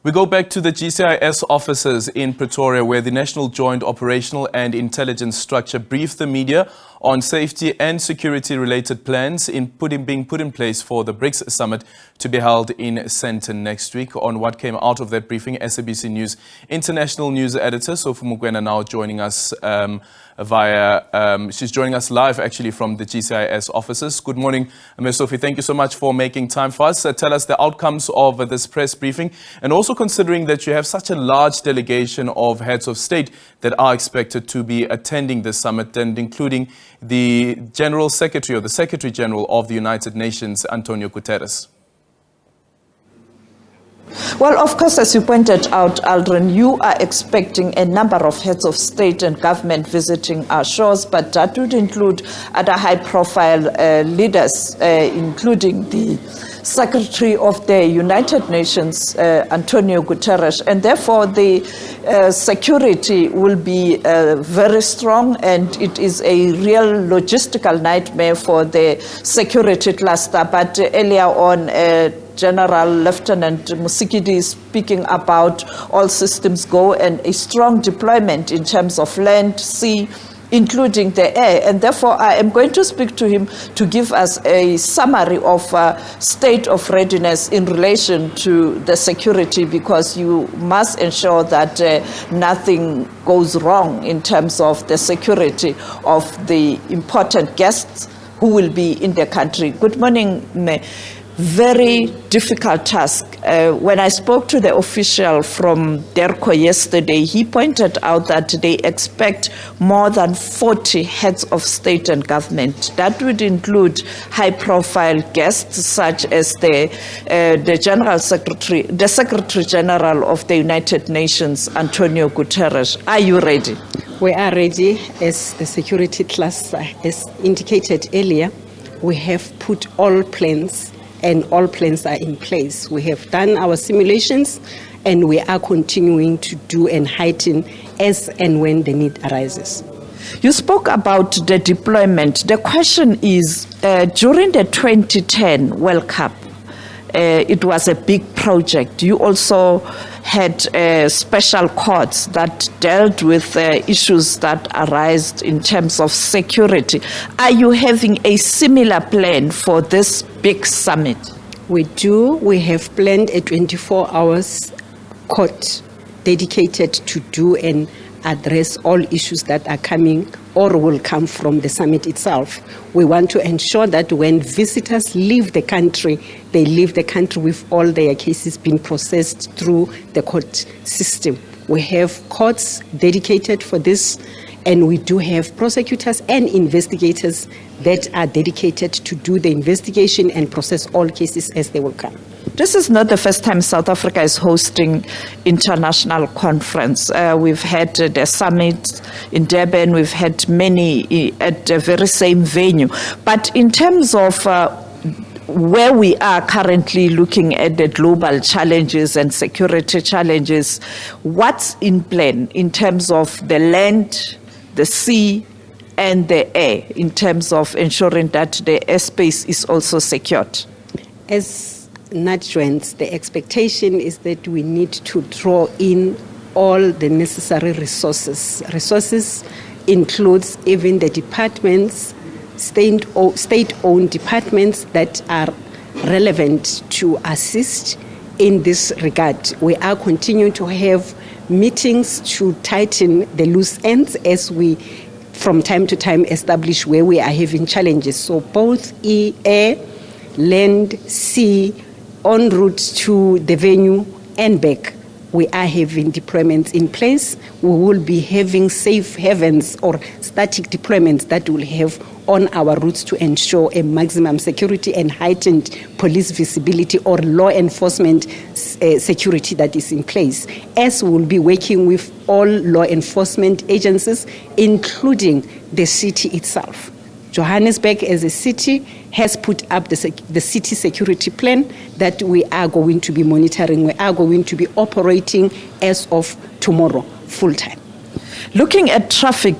We go back to the GCIS offices in Pretoria, where the National Joint Operational and Intelligence Structure briefed the media on safety and security-related plans being put in place for the BRICS Summit to be held in Sandton next week. On what came out of that briefing, SABC News International News Editor Sophie Mokoena now joining us she's joining us live actually from the GCIS offices. Good morning, Ms. Sophie. Thank you so much for making time for us. Tell us the outcomes of this press briefing, and also considering that you have such a large delegation of heads of state that are expected to be attending this summit, and including the General Secretary or the Secretary General of the United Nations, Antonio Guterres. Well, of course, as you pointed out, Aldrin, you are expecting a number of heads of state and government visiting our shores, but that would include other high-profile leaders, including the Secretary of the United Nations, Antonio Guterres, and therefore the security will be very strong, and it is a real logistical nightmare for the security cluster. But earlier on, General Lieutenant Musikidi speaking about all systems go and a strong deployment in terms of land, sea, including the air. And therefore, I am going to speak to him to give us a summary of state of readiness in relation to the security, because you must ensure that nothing goes wrong in terms of the security of the important guests who will be in the country. Good morning, very difficult task. When I spoke to the official from DERCO yesterday, he pointed out that they expect more than 40 heads of state and government. That would include high-profile guests such as the General Secretary, the Secretary General of the United Nations, Antonio Guterres. Are you ready? We are ready. As the security cluster as indicated earlier, we have put all plans, and all plans are in place. We have done our simulations, and we are continuing to do and heighten as and when the need arises. You spoke about the deployment. The question is, during the 2010 World Cup, it was a big project. You also had special courts that dealt with issues that arise in terms of security. Are you having a similar plan for this big summit? We do. We have planned a 24 hours court dedicated to do and address all issues that are coming or will come from the summit itself. We want to ensure that when visitors leave the country, they leave the country with all their cases being processed through the court system. We have courts dedicated for this, and we do have prosecutors and investigators that are dedicated to do the investigation and process all cases as they will come. This is not the first time South Africa is hosting international conference. We've had the summit in Durban. We've had many at the very same venue. But in terms of where we are currently looking at the global challenges and security challenges, what's in plan in terms of the land, the sea, and the air, in terms of ensuring that the airspace is also secured? As NATJOINTS, the expectation is that we need to draw in all the necessary resources. Resources includes even the departments, state-owned departments that are relevant to assist in this regard. We are continuing to have meetings to tighten the loose ends as we, from time to time, establish where we are having challenges. So both air, land, sea, en route to the venue and back, we are having deployments in place. We will be having safe havens or static deployments that will have on our routes to ensure a maximum security and heightened police visibility or law enforcement security that is in place. As we will be working with all law enforcement agencies, including the city itself. Johannesburg as a city has put up the city security plan that we are going to be monitoring. We are going to be operating as of tomorrow, full time. Looking at traffic,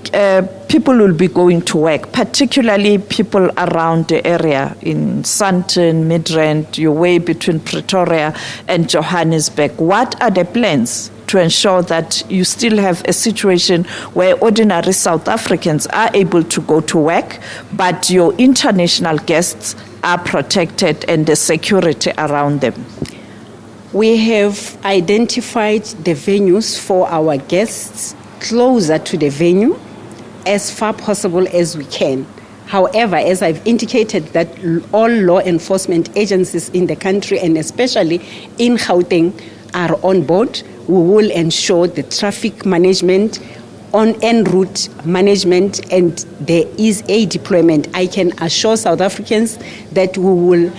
people will be going to work, particularly people around the area in Sandton, Midrand, your way between Pretoria and Johannesburg. What are the plans to ensure that you still have a situation where ordinary South Africans are able to go to work, but your international guests are protected and the security around them? We have identified the venues for our guests closer to the venue as far possible as we can. However, as I've indicated, that all law enforcement agencies in the country, and especially in Gauteng, are on board. We will ensure the traffic management, on en route management, and there is a deployment. I can assure South Africans that we will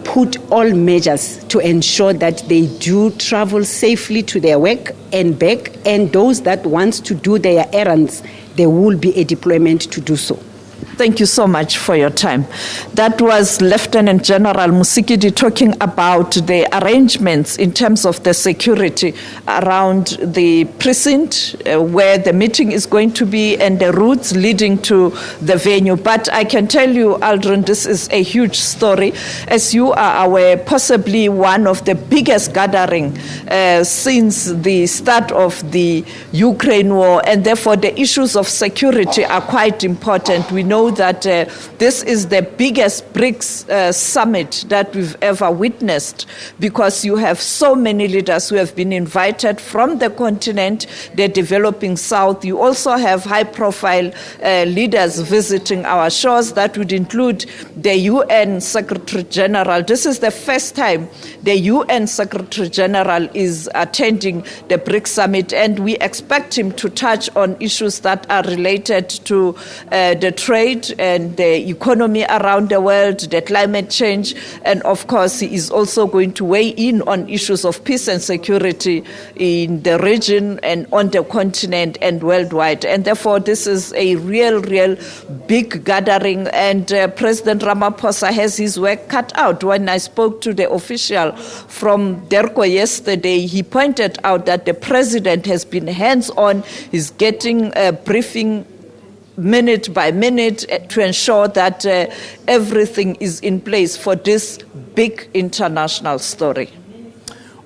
put all measures to ensure that they do travel safely to their work and back, and those that want to do their errands, there will be a deployment to do so. Thank you so much for your time. That was Lieutenant General Musikidi talking about the arrangements in terms of the security around the precinct where the meeting is going to be and the routes leading to the venue. But I can tell you, Aldrin, this is a huge story. As you are aware, possibly one of the biggest gathering since the start of the Ukraine war, and therefore the issues of security are quite important. We know that this is the biggest BRICS summit that we've ever witnessed, because you have so many leaders who have been invited from the continent, the developing South. You also have high-profile leaders visiting our shores. That would include the UN Secretary General. This is the first time the UN Secretary General is attending the BRICS summit, and we expect him to touch on issues that are related to the trade and the economy around the world, the climate change, and of course he is also going to weigh in on issues of peace and security in the region and on the continent and worldwide. And therefore this is a real big gathering, and President Ramaphosa has his work cut out. When I spoke to the official from DERCO yesterday, he pointed out that the president has been hands-on. He's getting a briefing minute by minute to ensure that everything is in place for this big international story.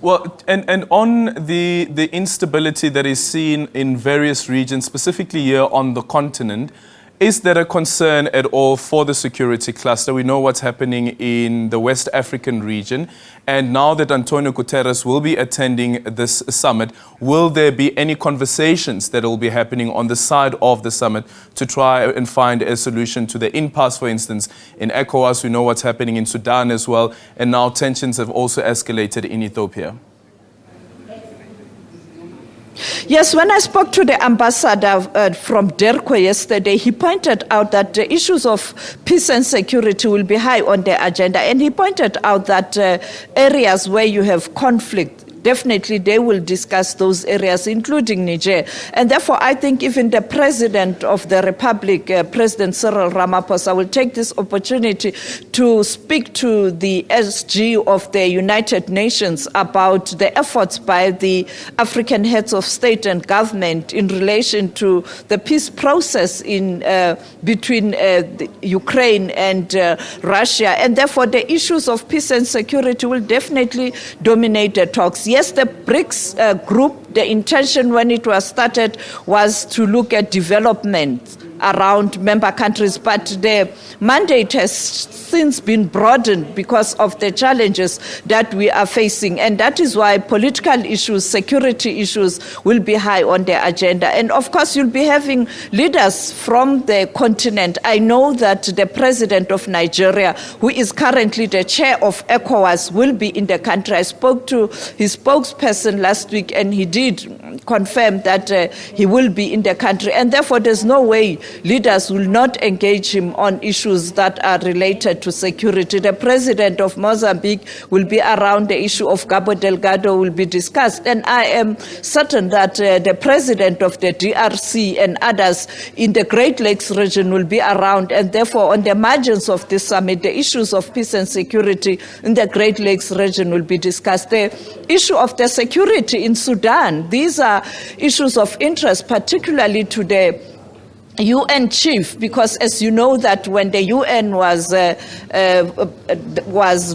Well, and on the instability that is seen in various regions, specifically here on the continent, is there a concern at all for the security cluster? We know what's happening in the West African region. And now that Antonio Guterres will be attending this summit, will there be any conversations that will be happening on the side of the summit to try and find a solution to the impasse, for instance, in ECOWAS? We know what's happening in Sudan as well. And now tensions have also escalated in Ethiopia. Yes, when I spoke to the ambassador from DERCO yesterday, he pointed out that the issues of peace and security will be high on the agenda. And he pointed out that areas where you have conflict, definitely they will discuss those areas, including Niger. And therefore, I think even the President of the Republic, President Cyril Ramaphosa, will take this opportunity to speak to the SG of the United Nations about the efforts by the African heads of state and government in relation to the peace process in between Ukraine and Russia. And therefore, the issues of peace and security will definitely dominate the talks. Yes, the BRICS group, the intention when it was started was to look at development around member countries, but the mandate has since been broadened because of the challenges that we are facing. And that is why political issues, security issues will be high on the agenda. And of course, you'll be having leaders from the continent. I know that the president of Nigeria, who is currently the chair of ECOWAS, will be in the country. I spoke to his spokesperson last week, and he did confirm that he will be in the country. And therefore, there's no way leaders will not engage him on issues that are related to security. The president of Mozambique will be around. The issue of Cabo Delgado will be discussed. And I am certain that the president of the DRC and others in the Great Lakes region will be around. And therefore, on the margins of this summit, the issues of peace and security in the Great Lakes region will be discussed. The issue of the security in Sudan, these are are issues of interest, particularly to the UN chief, because as you know that when the UN was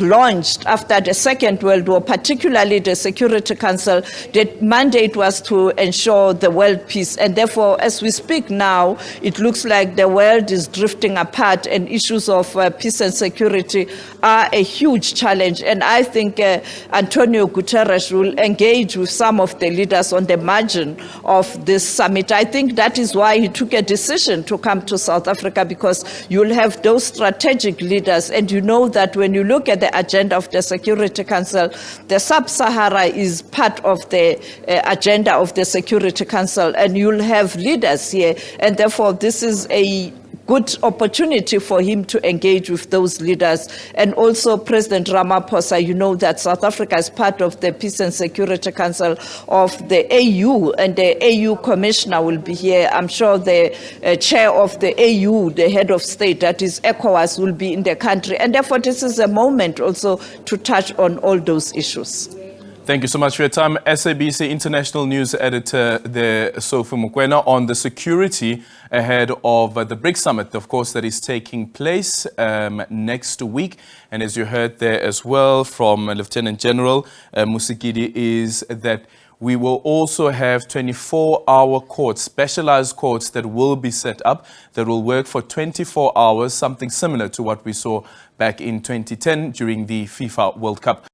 launched after the Second World War, particularly the Security Council, the mandate was to ensure the world peace. And therefore, as we speak now, it looks like the world is drifting apart and issues of peace and security are a huge challenge. And I think Antonio Guterres will engage with some of the leaders on the margin of this summit. I think that is why he took a decision to come to South Africa, because you'll have those strategic leaders. And you know that when you look at the agenda of the Security Council, the Sub-Sahara is part of the agenda of the Security Council, and you'll have leaders here. And therefore, this is a good opportunity for him to engage with those leaders. And also President Ramaphosa, you know that South Africa is part of the Peace and Security Council of the AU, and the AU Commissioner will be here. I'm sure the chair of the AU, the head of state, that is ECOWAS, will be in the country. And therefore, this is a moment also to touch on all those issues. Thank you so much for your time. SABC International News Editor there, Sophie Mokoena, on the security ahead of the BRICS Summit, of course, that is taking place next week. And as you heard there as well from Lieutenant General Musikidi, is that we will also have 24-hour courts, specialized courts that will be set up that will work for 24 hours, something similar to what we saw back in 2010 during the FIFA World Cup.